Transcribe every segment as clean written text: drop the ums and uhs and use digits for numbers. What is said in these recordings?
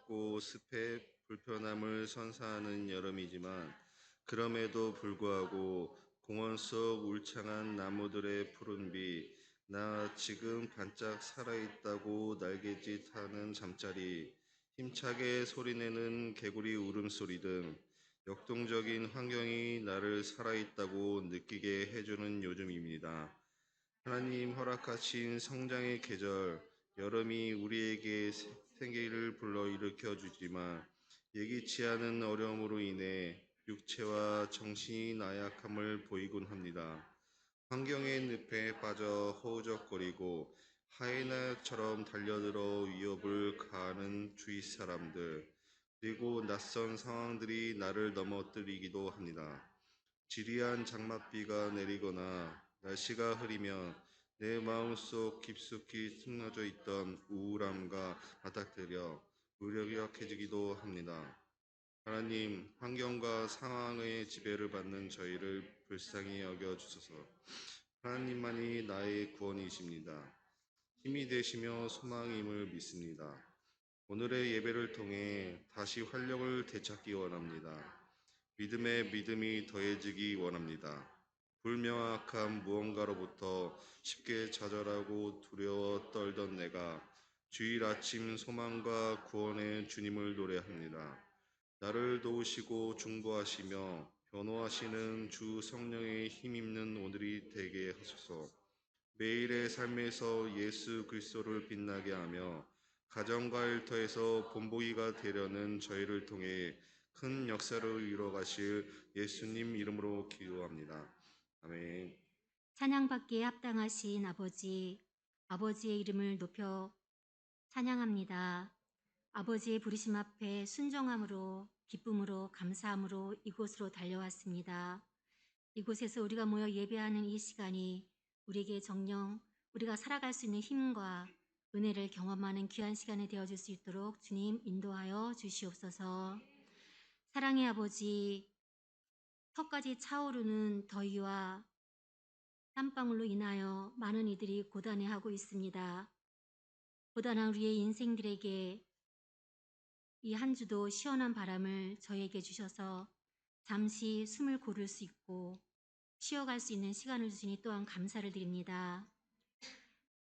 춥고 습해 불편함을 선사하는 여름이지만 그럼에도 불구하고 공원 속 울창한 나무들의 푸른빛, 나 지금 반짝 살아있다고 날개짓하는 잠자리, 힘차게 소리내는 개구리 울음소리 등 역동적인 환경이 나를 살아있다고 느끼게 해주는 요즘입니다. 하나님 허락하신 성장의 계절, 여름이 우리에게 생기를 불러일으켜 주지만 예기치 않은 어려움으로 인해 육체와 정신이 나약함을 보이곤 합니다. 환경의 늪에 빠져 허우적거리고 하이에나처럼 달려들어 위협을 가하는 주위 사람들, 그리고 낯선 상황들이 나를 넘어뜨리기도 합니다. 지리한 장맛비가 내리거나 날씨가 흐리면 내 마음속 깊숙이 숨겨져 있던 우울함과 맞닥뜨려 무력해지기도 합니다. 하나님, 환경과 상황의 지배를 받는 저희를 불쌍히 여겨 주소서. 하나님만이 나의 구원이십니다. 힘이 되시며 소망임을 믿습니다. 오늘의 예배를 통해 다시 활력을 되찾기 원합니다. 믿음에 믿음이 더해지기 원합니다. 불명확한 무언가로부터 쉽게 좌절하고 두려워 떨던 내가 주일 아침 소망과 구원의 주님을 노래합니다. 나를 도우시고 중보하시며 변호하시는 주 성령의 힘입는 오늘이 되게 하소서. 매일의 삶에서 예수 그리스도를 빛나게 하며 가정과 일터에서 본보기가 되려는 저희를 통해 큰 역사를 이루어 가실 예수님 이름으로 기도합니다. 아멘. 찬양받기에 합당하신 아버지, 아버지의 이름을 높여 찬양합니다. 아버지의 부르심 앞에 순종함으로, 기쁨으로, 감사함으로 이곳으로 달려왔습니다. 이곳에서 우리가 모여 예배하는 이 시간이 우리에게 정녕 우리가 살아갈 수 있는 힘과 은혜를 경험하는 귀한 시간이 되어줄 수 있도록 주님 인도하여 주시옵소서. 사랑의 아버지, 턱까지 차오르는 더위와 땀방울로 인하여 많은 이들이 고단해하고 있습니다. 고단한 우리의 인생들에게 이 한 주도 시원한 바람을 저에게 주셔서 잠시 숨을 고를 수 있고 쉬어갈 수 있는 시간을 주시니 또한 감사를 드립니다.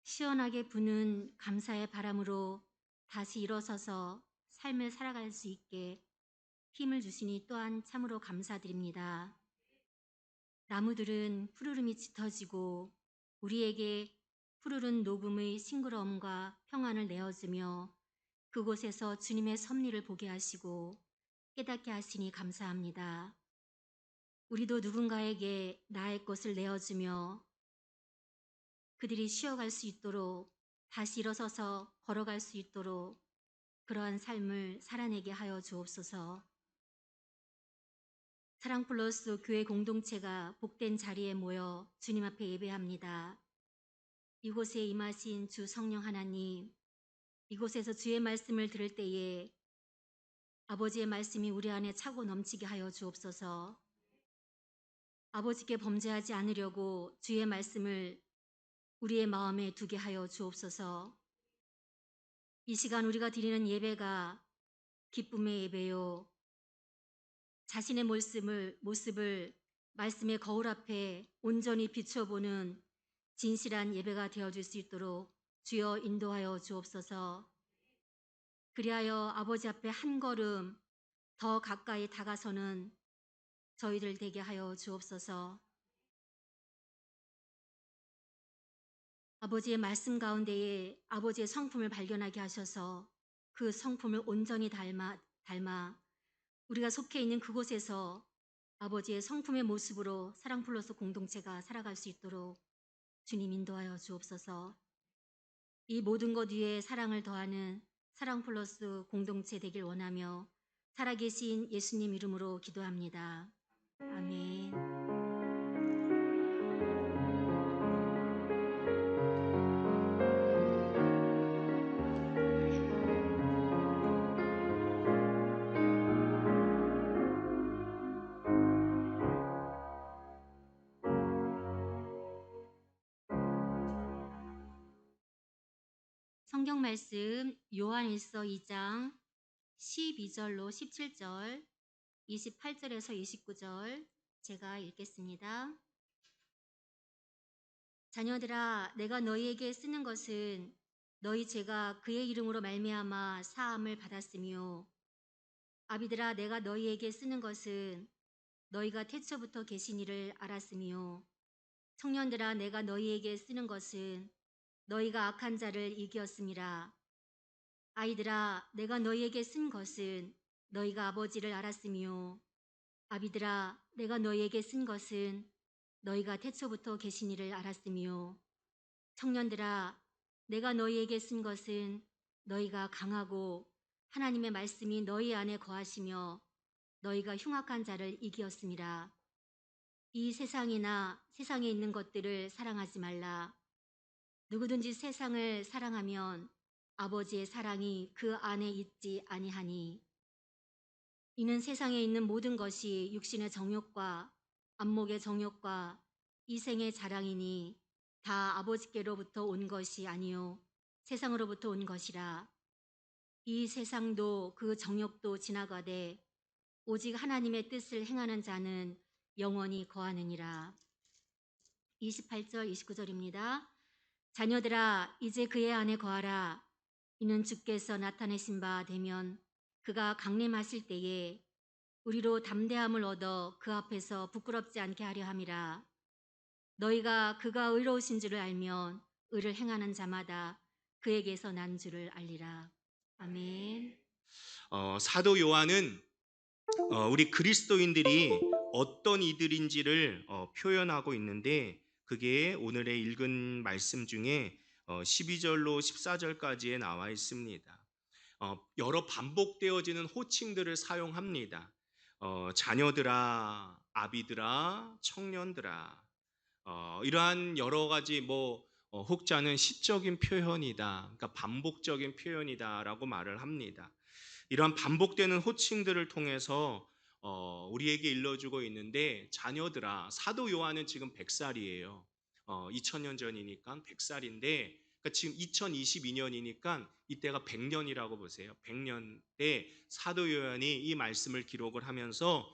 시원하게 부는 감사의 바람으로 다시 일어서서 삶을 살아갈 수 있게 힘을 주시니 또한 참으로 감사드립니다. 나무들은 푸르름이 짙어지고 우리에게 푸르른 녹음의 싱그러움과 평안을 내어주며 그곳에서 주님의 섭리를 보게 하시고 깨닫게 하시니 감사합니다. 우리도 누군가에게 나의 것을 내어주며 그들이 쉬어갈 수 있도록 다시 일어서서 걸어갈 수 있도록 그러한 삶을 살아내게 하여 주옵소서. 사랑 플러스 교회 공동체가 복된 자리에 모여 주님 앞에 예배합니다. 이곳에 임하신 주 성령 하나님, 이곳에서 주의 말씀을 들을 때에 아버지의 말씀이 우리 안에 차고 넘치게 하여 주옵소서. 아버지께 범죄하지 않으려고 주의 말씀을 우리의 마음에 두게 하여 주옵소서. 이 시간 우리가 드리는 예배가 기쁨의 예배요, 자신의 모습을 말씀의 거울 앞에 온전히 비춰보는 진실한 예배가 되어줄 수 있도록 주여 인도하여 주옵소서. 그리하여 아버지 앞에 한 걸음 더 가까이 다가서는 저희들 되게 하여 주옵소서. 아버지의 말씀 가운데에 아버지의 성품을 발견하게 하셔서 그 성품을 온전히 닮아 우리가 속해 있는 그곳에서 아버지의 성품의 모습으로 사랑 플러스 공동체가 살아갈 수 있도록 주님 인도하여 주옵소서. 이 모든 것 위에 사랑을 더하는 사랑 플러스 공동체 되길 원하며 살아계신 예수님 이름으로 기도합니다. 아멘. 성경 말씀 요한일서 2장 12절로 17절, 28절에서 29절 제가 읽겠습니다. 자녀들아, 내가 너희에게 쓰는 것은 너희 죄가 그의 이름으로 말미암아 사함을 받았으며, 아비들아, 내가 너희에게 쓰는 것은 너희가 태초부터 계신 이를 알았으며, 청년들아, 내가 너희에게 쓰는 것은 너희가 악한 자를 이기었음이라. 아이들아, 내가 너희에게 쓴 것은 너희가 아버지를 알았으며, 아비들아, 내가 너희에게 쓴 것은 너희가 태초부터 계신 이를 알았으며, 청년들아, 내가 너희에게 쓴 것은 너희가 강하고 하나님의 말씀이 너희 안에 거하시며 너희가 흉악한 자를 이기었음이라. 이 세상이나 세상에 있는 것들을 사랑하지 말라. 누구든지 세상을 사랑하면 아버지의 사랑이 그 안에 있지 아니하니, 이는 세상에 있는 모든 것이 육신의 정욕과 안목의 정욕과 이생의 자랑이니 다 아버지께로부터 온 것이 아니요 세상으로부터 온 것이라. 이 세상도 그 정욕도 지나가되 오직 하나님의 뜻을 행하는 자는 영원히 거하느니라. 28절 29절입니다. 자녀들아, 이제 그의 안에 거하라. 이는 주께서 나타내신 바 되면 그가 강림하실 때에 우리로 담대함을 얻어 그 앞에서 부끄럽지 않게 하려 함이라. 너희가 그가 의로우신 줄을 알면 의를 행하는 자마다 그에게서 난 줄을 알리라. 아멘. 사도 요한은 우리 그리스도인들이 어떤 이들인지를 표현하고 있는데, 그게 오늘의 읽은 말씀 중에 12절로 14절까지에 나와 있습니다. 여러 반복되어지는 호칭들을 사용합니다. 자녀들아, 아비들아, 청년들아, 이러한 여러 가지 혹자는 시적인 표현이다, 그러니까 반복적인 표현이다라고 말을 합니다. 이러한 반복되는 호칭들을 통해서 우리에게 일러주고 있는데, 자녀들아, 사도 요한은 지금 100살이에요. 2000년 전이니까 100살인데, 그러니까 지금 2022년이니까 이때가 100년이라고 보세요. 100년 때 사도 요한이 이 말씀을 기록을 하면서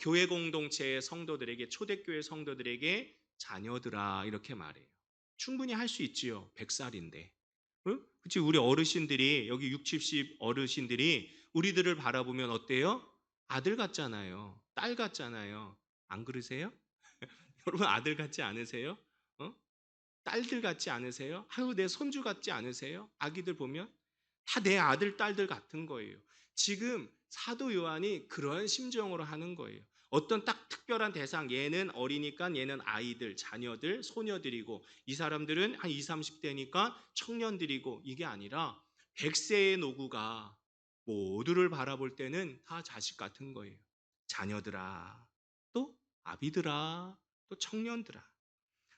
교회 공동체의 성도들에게, 초대교회 성도들에게 자녀들아 이렇게 말해요. 충분히 할 수 있지요. 100살인데. 그치, 우리 어르신들이, 여기 60, 70 어르신들이 우리들을 바라보면 어때요? 아들 같잖아요. 딸 같잖아요. 안 그러세요? 여러분, 아들 같지 않으세요? 어? 딸들 같지 않으세요? 아유, 내 손주 같지 않으세요? 아기들 보면 다 내 아들, 딸들 같은 거예요. 지금 사도 요한이 그런 심정으로 하는 거예요. 어떤 딱 특별한 대상, 얘는 어리니까 얘는 아이들, 자녀들, 소녀들이고, 이 사람들은 한 20, 30대니까 청년들이고, 이게 아니라 100세의 노구가 모두를 바라볼 때는 다 자식 같은 거예요. 자녀들아, 또 아비들아, 또 청년들아.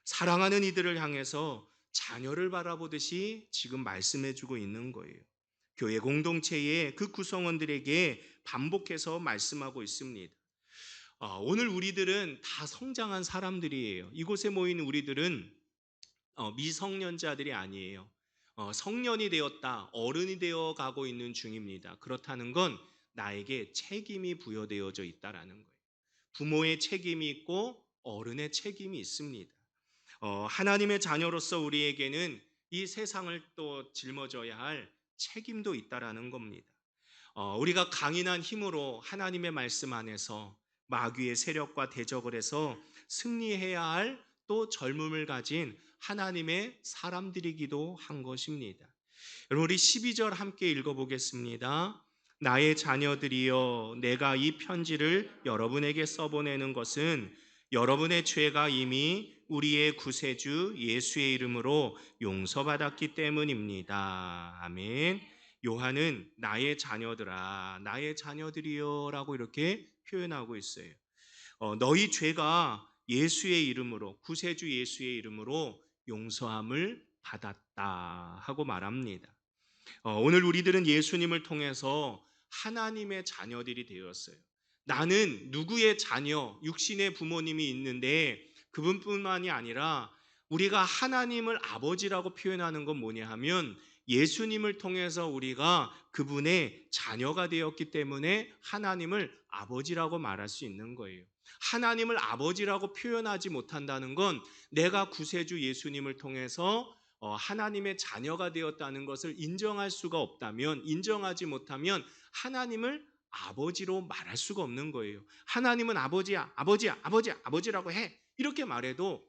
사랑하는 이들을 향해서 자녀를 바라보듯이 지금 말씀해주고 있는 거예요. 교회 공동체의 그 구성원들에게 반복해서 말씀하고 있습니다. 오늘 우리들은 다 성장한 사람들이에요. 이곳에 모인 우리들은 미성년자들이 아니에요. 성년이 되었다, 어른이 되어 가고 있는 중입니다. 그렇다는 건 나에게 책임이 부여되어져 있다라는 거예요. 부모의 책임이 있고 어른의 책임이 있습니다. 하나님의 자녀로서 우리에게는 이 세상을 또 짊어져야 할 책임도 있다라는 겁니다. 우리가 강인한 힘으로 하나님의 말씀 안에서 마귀의 세력과 대적을 해서 승리해야 할 또 젊음을 가진 하나님의 사람들이기도 한 것입니다. 여러분, 우리 12절 함께 읽어보겠습니다. 나의 자녀들이여, 내가 이 편지를 여러분에게 써보내는 것은 여러분의 죄가 이미 우리의 구세주 예수의 이름으로 용서받았기 때문입니다. 아멘. 요한은 나의 자녀들아, 나의 자녀들이여 라고 이렇게 표현하고 있어요. 너희 죄가 예수의 이름으로, 구세주 예수의 이름으로 용서함을 받았다 하고 말합니다. 오늘 우리들은 예수님을 통해서 하나님의 자녀들이 되었어요. 나는 누구의 자녀, 육신의 부모님이 있는데 그분뿐만이 아니라 우리가 하나님을 아버지라고 표현하는 건 뭐냐 하면 예수님을 통해서 우리가 그분의 자녀가 되었기 때문에 하나님을 아버지라고 말할 수 있는 거예요. 하나님을 아버지라고 표현하지 못한다는 건 내가 구세주 예수님을 통해서 하나님의 자녀가 되었다는 것을 인정할 수가 없다면, 인정하지 못하면 하나님을 아버지로 말할 수가 없는 거예요. 하나님은 아버지야, 아버지야, 아버지야, 아버지라고 해. 이렇게 말해도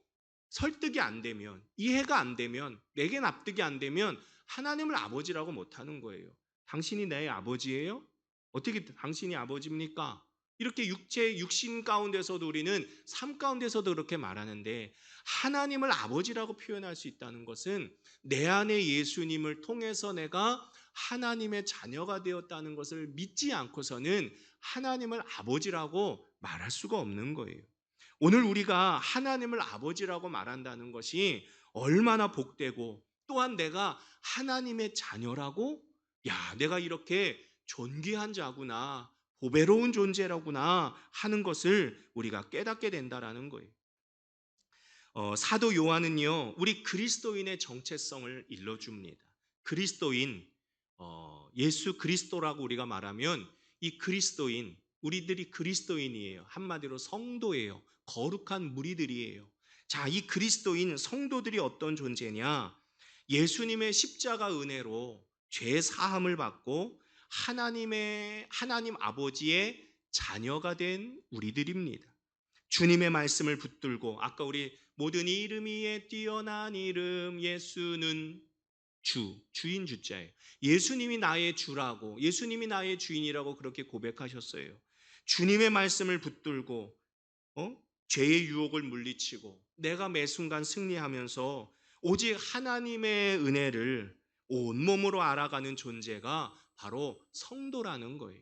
설득이 안 되면, 이해가 안 되면, 내게 납득이 안 되면 하나님을 아버지라고 못하는 거예요. 당신이 내 아버지예요? 어떻게 당신이 아버지입니까? 이렇게 육신 가운데서도 우리는 삶 가운데서도 그렇게 말하는데, 하나님을 아버지라고 표현할 수 있다는 것은 내 안에 예수님을 통해서 내가 하나님의 자녀가 되었다는 것을 믿지 않고서는 하나님을 아버지라고 말할 수가 없는 거예요. 오늘 우리가 하나님을 아버지라고 말한다는 것이 얼마나 복되고, 또한 내가 하나님의 자녀라고, 야, 내가 이렇게 존귀한 자구나, 보배로운 존재라구나 하는 것을 우리가 깨닫게 된다라는 거예요. 사도 요한은요, 우리 그리스도인의 정체성을 일러줍니다. 그리스도인, 예수 그리스도라고 우리가 말하면 이 그리스도인, 우리들이 그리스도인이에요. 한마디로 성도예요. 거룩한 무리들이에요. 자, 이 그리스도인 성도들이 어떤 존재냐? 예수님의 십자가 은혜로 죄 사함을 받고 하나님 아버지의 자녀가 된 우리들입니다. 주님의 말씀을 붙들고, 아까 우리 모든 이름 위에 뛰어난 이름 예수는 주인 주자예요. 예수님이 나의 주라고, 예수님이 나의 주인이라고 그렇게 고백하셨어요. 주님의 말씀을 붙들고 죄의 유혹을 물리치고 내가 매 순간 승리하면서 오직 하나님의 은혜를 온몸으로 알아가는 존재가 바로 성도라는 거예요.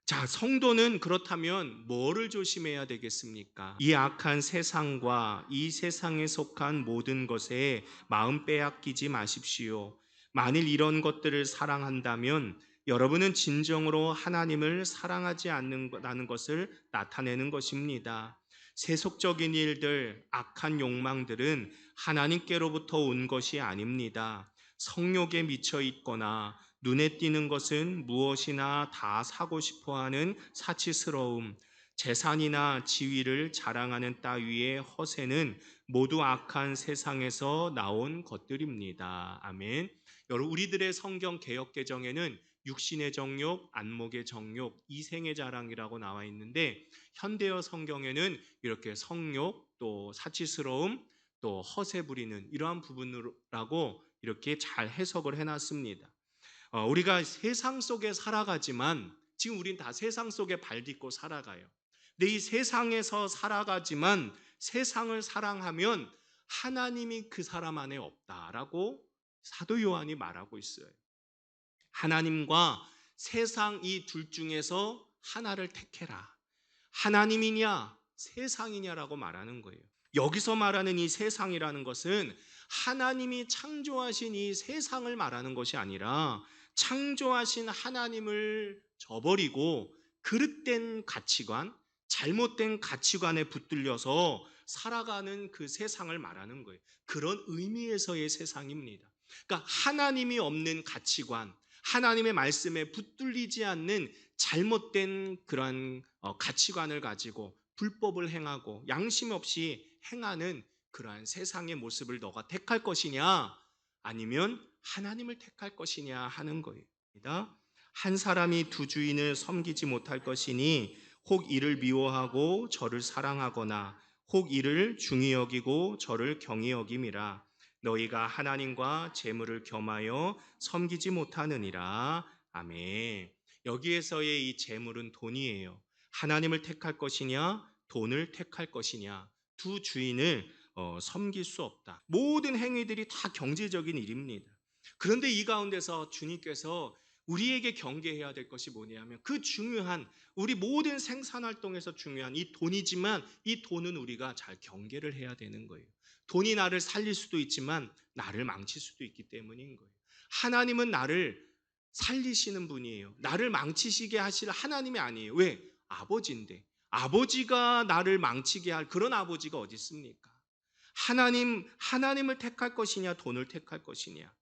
자, 성도는 그렇다면 뭐를 조심해야 되겠습니까? 이 악한 세상과 이 세상에 속한 모든 것에 마음 빼앗기지 마십시오. 만일 이런 것들을 사랑한다면 여러분은 진정으로 하나님을 사랑하지 않는다는 것을 나타내는 것입니다. 세속적인 일들, 악한 욕망들은 하나님께로부터 온 것이 아닙니다. 성욕에 미쳐 있거나 눈에 띄는 것은 무엇이나 다 사고 싶어하는 사치스러움, 재산이나 지위를 자랑하는 따위의 허세는 모두 악한 세상에서 나온 것들입니다. 아멘. 여러분, 우리들의 성경 개역 개정에는 육신의 정욕, 안목의 정욕, 이생의 자랑이라고 나와 있는데, 현대어 성경에는 이렇게 성욕, 또 사치스러움, 또 허세 부리는 이러한 부분이라고 이렇게 잘 해석을 해놨습니다. 우리가 세상 속에 살아가지만, 지금 우린 다 세상 속에 발 딛고 살아가요. 근데 이 세상에서 살아가지만 세상을 사랑하면 하나님이 그 사람 안에 없다라고 사도 요한이 말하고 있어요. 하나님과 세상 이 둘 중에서 하나를 택해라. 하나님이냐 세상이냐라고 말하는 거예요. 여기서 말하는 이 세상이라는 것은 하나님이 창조하신 이 세상을 말하는 것이 아니라 창조하신 하나님을 저버리고 그릇된 가치관, 잘못된 가치관에 붙들려서 살아가는 그 세상을 말하는 거예요. 그런 의미에서의 세상입니다. 그러니까 하나님이 없는 가치관, 하나님의 말씀에 붙들리지 않는 잘못된 그런 가치관을 가지고 불법을 행하고 양심 없이 행하는 그러한 세상의 모습을 너가 택할 것이냐, 아니면 하나님을 택할 것이냐 하는 거예요. 한 사람이 두 주인을 섬기지 못할 것이니 혹 이를 미워하고 저를 사랑하거나 혹 이를 중히 여기고 저를 경히 여김이라. 너희가 하나님과 재물을 겸하여 섬기지 못하느니라. 아멘. 여기에서의 이 재물은 돈이에요. 하나님을 택할 것이냐, 돈을 택할 것이냐, 두 주인을 섬길 수 없다. 모든 행위들이 다 경제적인 일입니다. 그런데 이 가운데서 주님께서 우리에게 경계해야 될 것이 뭐냐면, 그 중요한, 우리 모든 생산활동에서 중요한 이 돈이지만, 이 돈은 우리가 잘 경계를 해야 되는 거예요. 돈이 나를 살릴 수도 있지만 나를 망칠 수도 있기 때문인 거예요. 하나님은 나를 살리시는 분이에요. 나를 망치시게 하실 하나님이 아니에요. 왜? 아버지인데. 아버지가 나를 망치게 할 그런 아버지가 어디 있습니까? 하나님을 택할 것이냐, 돈을 택할 것이냐.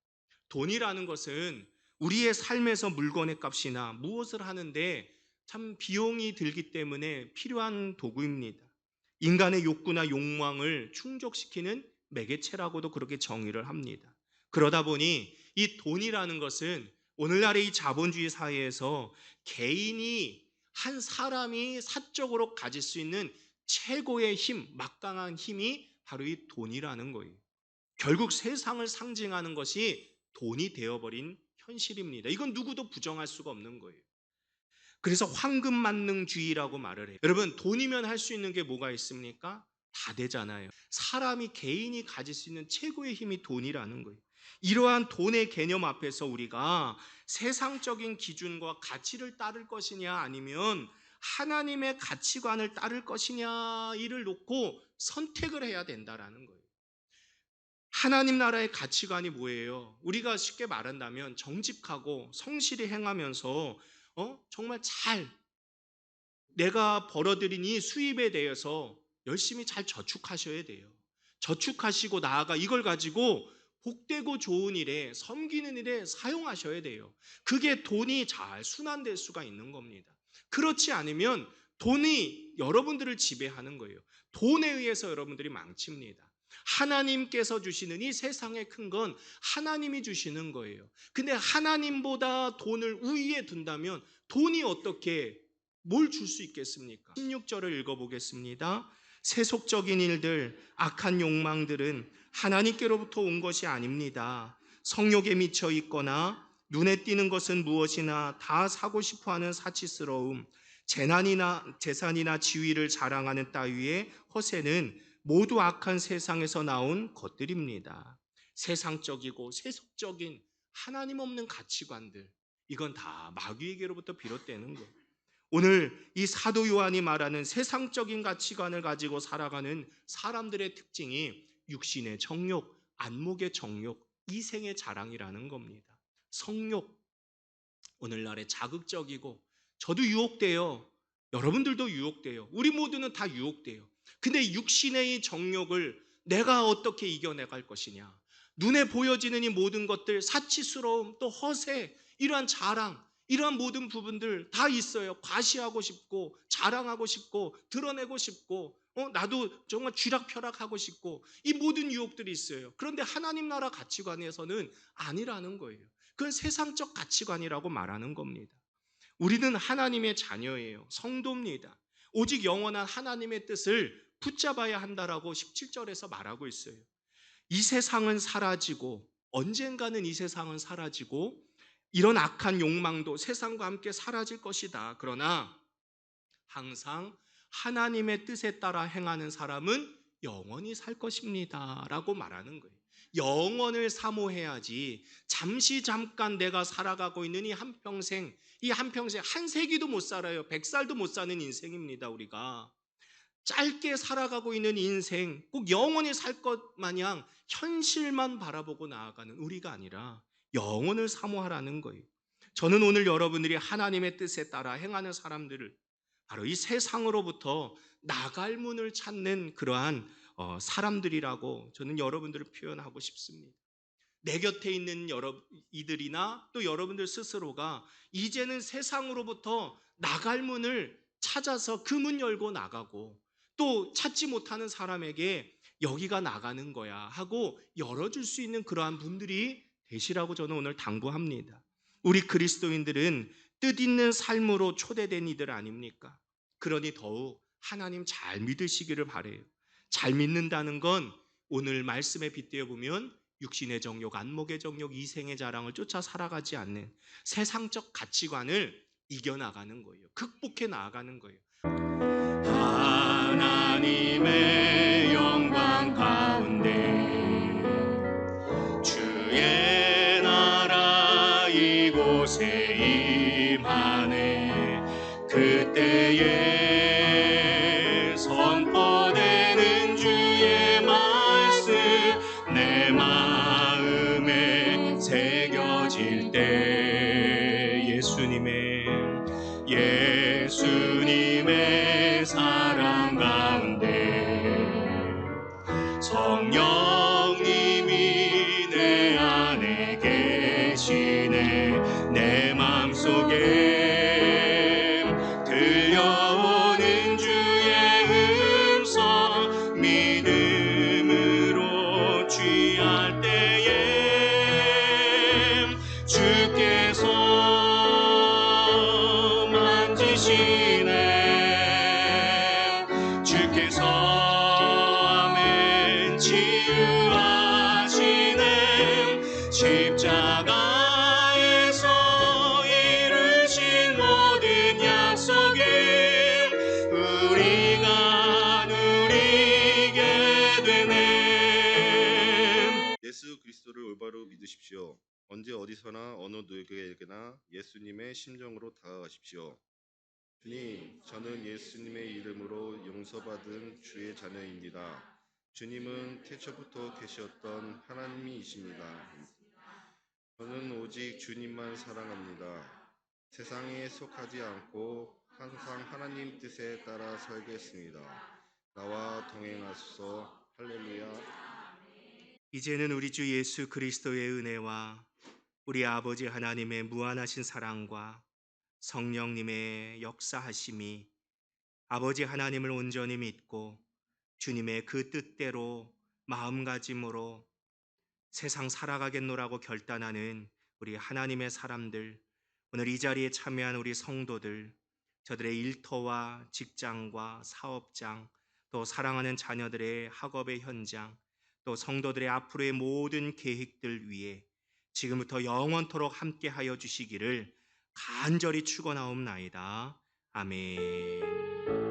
돈이라는 것은 우리의 삶에서 물건의 값이나 무엇을 하는데 참 비용이 들기 때문에 필요한 도구입니다. 인간의 욕구나 욕망을 충족시키는 매개체라고도 그렇게 정의를 합니다. 그러다 보니 이 돈이라는 것은 오늘날의 이 자본주의 사회에서 개인이 한 사람이 사적으로 가질 수 있는 최고의 힘, 막강한 힘이 바로 이 돈이라는 거예요. 결국 세상을 상징하는 것이 돈이 되어버린 현실입니다. 이건 누구도 부정할 수가 없는 거예요. 그래서 황금만능주의라고 말을 해요. 여러분, 돈이면 할 수 있는 게 뭐가 있습니까? 다 되잖아요. 사람이 개인이 가질 수 있는 최고의 힘이 돈이라는 거예요. 이러한 돈의 개념 앞에서 우리가 세상적인 기준과 가치를 따를 것이냐 아니면 하나님의 가치관을 따를 것이냐 이를 놓고 선택을 해야 된다라는 거예요. 하나님 나라의 가치관이 뭐예요? 우리가 쉽게 말한다면 정직하고 성실히 행하면서 정말 잘 내가 벌어들인 이 수입에 대해서 열심히 잘 저축하셔야 돼요. 저축하시고 나아가 이걸 가지고 복되고 좋은 일에, 섬기는 일에 사용하셔야 돼요. 그게 돈이 잘 순환될 수가 있는 겁니다. 그렇지 않으면 돈이 여러분들을 지배하는 거예요. 돈에 의해서 여러분들이 망칩니다. 하나님께서 주시는 이 세상의 큰 건 하나님이 주시는 거예요. 근데 하나님보다 돈을 우위에 둔다면 돈이 어떻게 뭘 줄 수 있겠습니까? 16절을 읽어보겠습니다. 세속적인 일들, 악한 욕망들은 하나님께로부터 온 것이 아닙니다. 성욕에 미쳐 있거나 눈에 띄는 것은 무엇이나 다 사고 싶어하는 사치스러움, 재산이나 지위를 자랑하는 따위의 허세는 모두 악한 세상에서 나온 것들입니다. 세상적이고 세속적인 하나님 없는 가치관들, 이건 다 마귀에게로부터 비롯되는 거예요. 오늘 이 사도 요한이 말하는 세상적인 가치관을 가지고 살아가는 사람들의 특징이 육신의 정욕, 안목의 정욕, 이생의 자랑이라는 겁니다. 성욕, 오늘날의 자극적이고 저도 유혹돼요. 여러분들도 유혹돼요. 우리 모두는 다 유혹돼요. 근데 육신의 정욕을 내가 어떻게 이겨내갈 것이냐, 눈에 보여지는 이 모든 것들, 사치스러움, 또 허세, 이러한 자랑, 이러한 모든 부분들 다 있어요. 과시하고 싶고 자랑하고 싶고 드러내고 싶고 나도 정말 쥐락펴락하고 싶고 이 모든 유혹들이 있어요. 그런데 하나님 나라 가치관에서는 아니라는 거예요. 그건 세상적 가치관이라고 말하는 겁니다. 우리는 하나님의 자녀예요. 성도입니다. 오직 영원한 하나님의 뜻을 붙잡아야 한다라고 17절에서 말하고 있어요. 이 세상은 사라지고 언젠가는 이 세상은 사라지고 이런 악한 욕망도 세상과 함께 사라질 것이다. 그러나 항상 하나님의 뜻에 따라 행하는 사람은 영원히 살 것입니다 라고 말하는 거예요. 영원을 사모해야지 잠깐 내가 살아가고 있는 이 한평생 한 세기도 못 살아요. 100살도 못 사는 인생입니다. 우리가 짧게 살아가고 있는 인생, 꼭 영원히 살 것 마냥 현실만 바라보고 나아가는 우리가 아니라 영혼을 사모하라는 거예요. 저는 오늘 여러분들이 하나님의 뜻에 따라 행하는 사람들을 바로 이 세상으로부터 나갈 문을 찾는 그러한 사람들이라고 저는 여러분들을 표현하고 싶습니다. 내 곁에 있는 이들이나 또 여러분들 스스로가 이제는 세상으로부터 나갈 문을 찾아서 그 문 열고 나가고 또 찾지 못하는 사람에게 여기가 나가는 거야 하고 열어줄 수 있는 그러한 분들이 되시라고 저는 오늘 당부합니다. 우리 그리스도인들은 뜻있는 삶으로 초대된 이들 아닙니까? 그러니 더욱 하나님 잘 믿으시기를 바라요. 잘 믿는다는 건 오늘 말씀에 빗대어 보면 육신의 정욕, 안목의 정욕, 이생의 자랑을 쫓아 살아가지 않는 세상적 가치관을 이겨나가는 거예요. 극복해 나아가는 거예요. 하나님의 영광 가운데 주의 나라 이곳에 임하네. 그때에 선포되는 주의 말씀 내 마음에 새겨질 때 예수님의 사랑 가운데 성령님이 내 안에 이시네. 주께서 아멘 치유하시네. 십자가에서 이루신 모든 약속이 우리가 누리게 되네. 예수 그리스도를 올바로 믿으십시오. 언제 어디서나 어느 누구에게나 예수님의 심정으로 다가가십시오. 주님, 저는 예수님의 이름으로 용서받은 주의 자녀입니다. 주님은 태초부터 계셨던 하나님이십니다. 저는 오직 주님만 사랑합니다. 세상에 속하지 않고 항상 하나님 뜻에 따라 살겠습니다. 나와 동행하소서. 할렐루야. 이제는 우리 주 예수 그리스도의 은혜와 우리 아버지 하나님의 무한하신 사랑과 성령님의 역사하심이 아버지 하나님을 온전히 믿고 주님의 그 뜻대로 마음가짐으로 세상 살아가겠노라고 결단하는 우리 하나님의 사람들, 오늘 이 자리에 참여한 우리 성도들, 저들의 일터와 직장과 사업장, 또 사랑하는 자녀들의 학업의 현장, 또 성도들의 앞으로의 모든 계획들 위에 지금부터 영원토록 함께하여 주시기를 간절히 축원하옵나이다. 아멘.